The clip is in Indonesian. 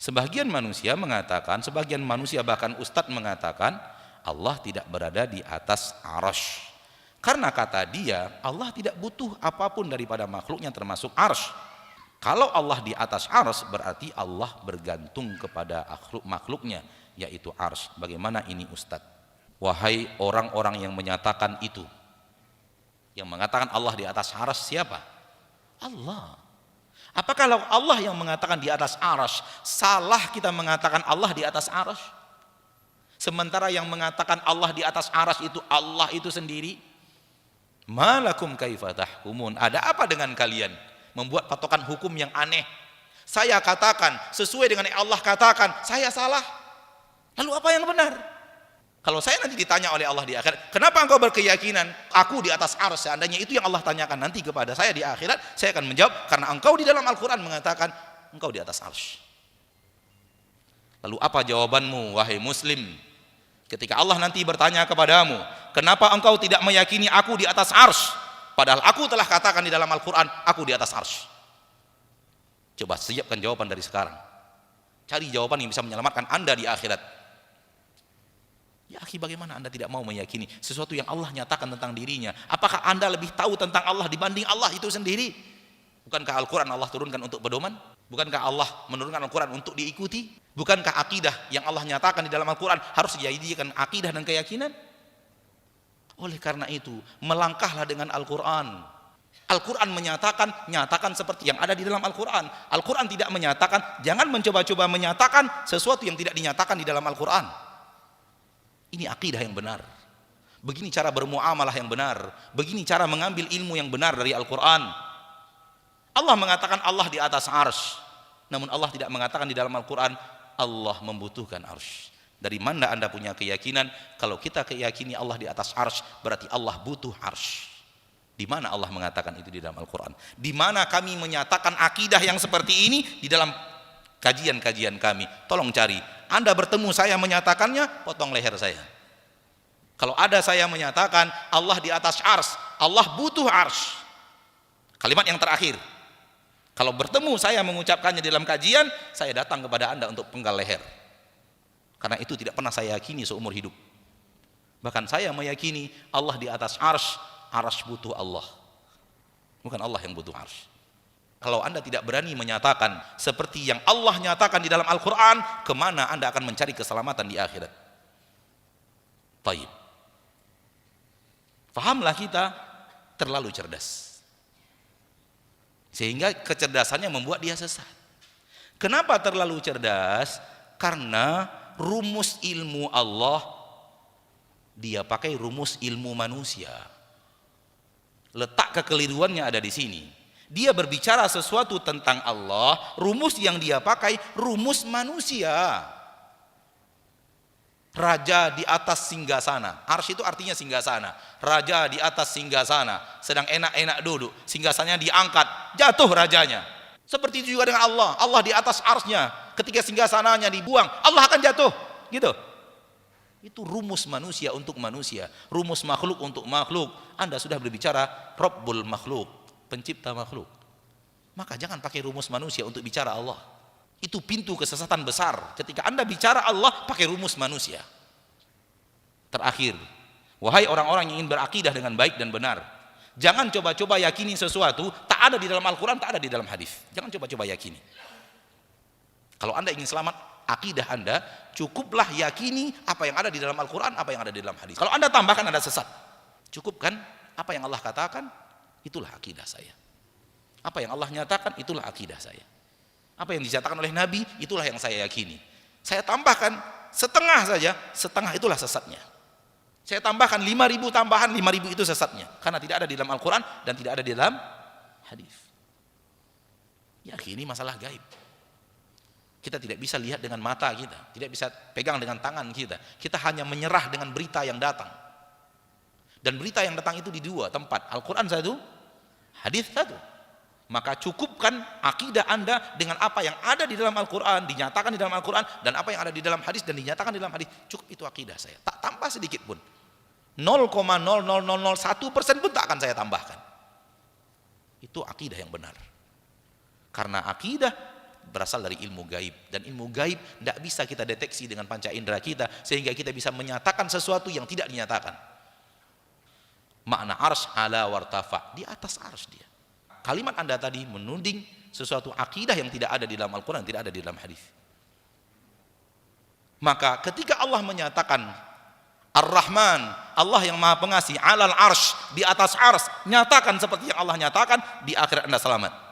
Sebagian manusia mengatakan, sebagian manusia bahkan ustadz mengatakan Allah tidak berada di atas arsy. Karena kata dia, Allah tidak butuh apapun daripada makhluknya termasuk arsy. Kalau Allah di atas arsy berarti Allah bergantung kepada makhluknya yaitu arsy. Bagaimana ini ustadz? Wahai orang-orang yang menyatakan itu, yang mengatakan Allah di atas arsy siapa? Allah. Apakah kalau Allah yang mengatakan di atas arsy, salah kita mengatakan Allah di atas arsy? Sementara yang mengatakan Allah di atas arsy itu Allah itu sendiri. Malakum kaifa tahkumun? Ada apa dengan kalian membuat patokan hukum yang aneh? Saya katakan sesuai dengan yang Allah katakan, saya salah. Lalu apa yang benar? Kalau saya nanti ditanya oleh Allah di akhirat, kenapa engkau berkeyakinan aku di atas arsy? Seandainya itu yang Allah tanyakan nanti kepada saya di akhirat, saya akan menjawab karena engkau di dalam Al-Quran mengatakan engkau di atas arsy. Lalu apa jawabanmu wahai muslim ketika Allah nanti bertanya kepadamu, kenapa engkau tidak meyakini aku di atas arsy? Padahal aku telah katakan di dalam Al-Quran aku di atas arsy. Coba siapkan jawaban dari sekarang. Cari jawaban yang bisa menyelamatkan Anda di akhirat. Ya akhi, bagaimana Anda tidak mau meyakini sesuatu yang Allah nyatakan tentang dirinya? Apakah Anda lebih tahu tentang Allah dibanding Allah itu sendiri? Bukankah Al-Quran Allah turunkan untuk pedoman? Bukankah Allah menurunkan Al-Quran untuk diikuti? Bukankah akidah yang Allah nyatakan di dalam Al-Quran harus dijadikan akidah dan keyakinan? Oleh karena itu, melangkahlah dengan Al-Quran. Al-Quran menyatakan, nyatakan seperti yang ada di dalam Al-Quran. Al-Quran tidak menyatakan, jangan mencoba-coba menyatakan sesuatu yang tidak dinyatakan di dalam Al-Quran. Ini akidah yang benar. Begini cara bermuamalah yang benar. Begini cara mengambil ilmu yang benar dari Al-Quran. Allah mengatakan Allah di atas arsy. Namun Allah tidak mengatakan di dalam Al-Quran Allah membutuhkan arsy. Dari mana Anda punya keyakinan kalau kita keyakini Allah di atas arsy berarti Allah butuh arsy? Di mana Allah mengatakan itu di dalam Al-Quran? Di mana kami menyatakan akidah yang seperti ini di dalam kajian-kajian kami? Tolong cari. Anda bertemu saya menyatakannya, potong leher saya. Kalau ada saya menyatakan Allah di atas arsy, Allah butuh arsy. Kalimat yang terakhir. Kalau bertemu saya mengucapkannya dalam kajian, saya datang kepada Anda untuk penggal leher. Karena itu tidak pernah saya yakini seumur hidup. Bahkan saya meyakini Allah di atas arsy, arsy butuh Allah. Bukan Allah yang butuh arsy. Kalau Anda tidak berani menyatakan seperti yang Allah nyatakan di dalam Al-Quran, kemana Anda akan mencari keselamatan di akhirat? Taib. Fahamlah kita terlalu cerdas. Sehingga kecerdasannya membuat dia sesat. Kenapa terlalu cerdas? Karena rumus ilmu Allah, dia pakai rumus ilmu manusia. Letak kekeliruannya ada di sini. Dia berbicara sesuatu tentang Allah, rumus yang dia pakai rumus manusia. Raja di atas singgasana. Arsy itu artinya singgasana. Raja di atas singgasana, sedang enak-enak duduk, singgasananya diangkat, jatuh rajanya. Seperti itu juga dengan Allah. Allah di atas arsy-Nya, ketika singgasananya dibuang, Allah akan jatuh. Gitu. Itu rumus manusia untuk manusia, rumus makhluk untuk makhluk. Anda sudah berbicara Rabbul makhluk, pencipta makhluk. Maka jangan pakai rumus manusia untuk bicara Allah. Itu pintu kesesatan besar. Ketika Anda bicara Allah pakai rumus manusia. Terakhir, wahai orang-orang yang ingin berakidah dengan baik dan benar, jangan coba-coba yakini sesuatu tak ada di dalam Al-Quran, tak ada di dalam hadis. Jangan coba-coba yakini. Kalau Anda ingin selamat akidah Anda, cukuplah yakini apa yang ada di dalam Al-Quran, apa yang ada di dalam hadis. Kalau Anda tambahkan Anda sesat. Cukupkan apa yang Allah katakan, itulah akidah saya. Apa yang Allah nyatakan, itulah akidah saya. Apa yang dinyatakan oleh Nabi, itulah yang saya yakini. Saya tambahkan setengah saja, setengah itulah sesatnya. Saya tambahkan 5.000 tambahan, 5.000 itu sesatnya. Karena tidak ada di dalam Al-Quran dan tidak ada di dalam hadis. Ya, ini masalah gaib. Kita tidak bisa lihat dengan mata kita, tidak bisa pegang dengan tangan kita. Kita hanya menyerah dengan berita yang datang. Dan berita yang datang itu di dua tempat, Al-Quran satu, hadis satu. Maka cukupkan akidah Anda dengan apa yang ada di dalam Al-Quran, dinyatakan di dalam Al-Quran, dan apa yang ada di dalam hadis dan dinyatakan di dalam hadis. Cukup itu akidah saya, tak tambah sedikit pun. 0,00001% pun tak akan saya tambahkan. Itu akidah yang benar. Karena akidah berasal dari ilmu gaib, dan ilmu gaib tidak bisa kita deteksi dengan panca indera kita sehingga kita bisa menyatakan sesuatu yang tidak dinyatakan. Makna arsy ala wartafa, di atas arsy dia. Kalimat Anda tadi menuding sesuatu akidah yang tidak ada di dalam Al-Quran, tidak ada di dalam hadis. Maka ketika Allah menyatakan Ar-Rahman, Allah yang Maha Pengasih, alal arsy, di atas arsy, nyatakan seperti yang Allah nyatakan, di akhirat Anda selamat.